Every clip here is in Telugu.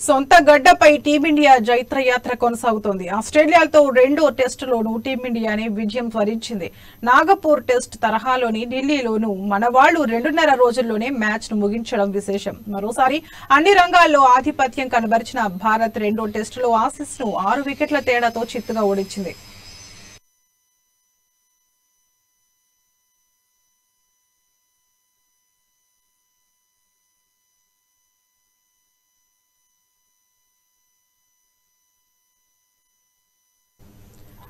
సొంత గడ్డపై టీమిండియా జైత్రయాత్ర కొనసాగుతోంది. ఆస్ట్రేలియాతో రెండో టెస్టులోనూ టీమిండియానే విజయం వరించింది. నాగపూర్ టెస్ట్ తరహాలోని ఢిల్లీలోనూ మనవాళ్లు 2.5 రోజుల్లోనే మ్యాచ్ ను ముగించడం విశేషం. మరోసారి అన్ని రంగాల్లో ఆధిపత్యం కనబరిచిన భారత్ రెండో టెస్టులో ఆసీస్ ను 6 వికెట్ల తేడాతో చిత్తుగా ఓడించింది.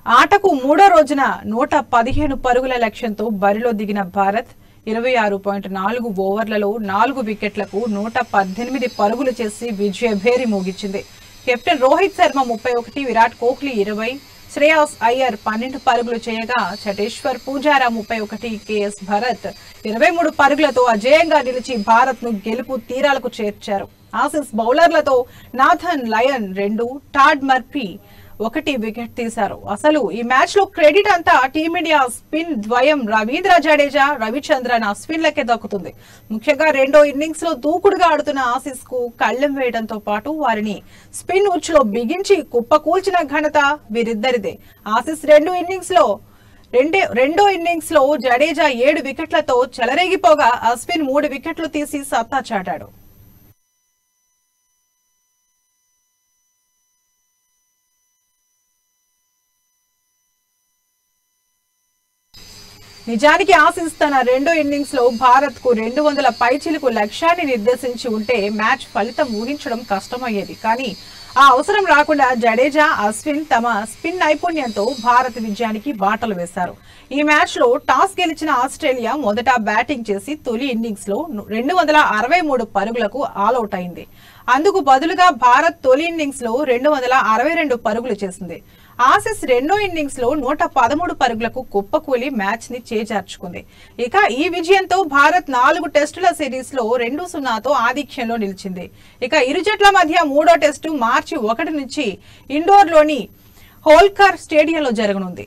ఆటకు మూడో రోజున 115 పరుగుల లక్ష్యంతో బరిలో దిగిన భారత్ 26.4 ఓవర్లలో 4 వికెట్లకు 118 పరుగులు చేసి విజయభేరి మోగించింది. కెప్టెన్ రోహిత్ శర్మ 31, విరాట్ కోహ్లీ 20, శ్రేయాస్ అయ్యర్ 12 పరుగులు చేయగా చటేశ్వర్ పూజారా 31, కేఎస్ భరత్ 23 పరుగులతో అజేయంగా నిలిచి భారత్ ను గెలుపు తీరాలకు చేర్చారు. ఆసీస్ బౌలర్లతో Nathan Lyon 2, Todd Murphy 1 wicket తీశారు. అసలు ఈ మ్యాచ్ లో క్రెడిట్ అంతా టీమిండియా స్పిన్ ద్వయం రవీంద్ర జడేజా, రవిచంద్రన్ అశ్విన్లకే దక్కుతుంది. ముఖ్యంగా రెండో ఇన్నింగ్స్ లో దూకుడుగా ఆడుతున్న ఆసీస్ కు కళ్లెం వేయడంతో పాటు వారిని స్పిన్ ఉచ్చులో బిగించి కుప్పకూల్చిన ఘనత వీరిద్దరిదే. ఆసీస్ రెండో ఇన్నింగ్స్ లో జడేజా 7 వికెట్లతో చెలరేగిపోగా అశ్విన్ 3 వికెట్లు తీసి సత్తా చాటాడు. నిజానికి ఆసీస్ తన రెండో ఇన్నింగ్స్ లో భారత్ కు 200 పైచిలుకు లక్ష్యాన్ని నిర్దేశించి ఉంటే మ్యాచ్ ఫలితం ఊహించడం కష్టమయ్యేది. కానీ ఆ అవసరం రాకుండా జడేజా, అశ్విన్ తమ స్పిన్ నైపుణ్యంతో భారత్ విజయానికి బాటలు వేశారు. ఈ మ్యాచ్ లో టాస్ గెలిచిన ఆస్ట్రేలియా మొదట బ్యాటింగ్ చేసి తొలి ఇన్నింగ్స్ లో 263 పరుగులకు ఆల్అౌట్ అయింది. అందుకు బదులుగా భారత్ తొలి ఇన్నింగ్స్ లో 262 పరుగులు చేసింది. ఆసీస్ రెండో ఇన్నింగ్స్ లో 113 పరుగులకు కుప్పకూలి మ్యాచ్ ని చేజార్చుకుంది. ఇక ఈ విజయంతో భారత్ 4 టెస్టుల సిరీస్ లో 2-0తో ఆధిక్యంలో నిలిచింది. ఇక ఇరు జట్ల మధ్య మూడో టెస్టు మార్చి 1 నుంచి ఇండోర్ లోని హోల్కర్ స్టేడియంలో జరగనుంది.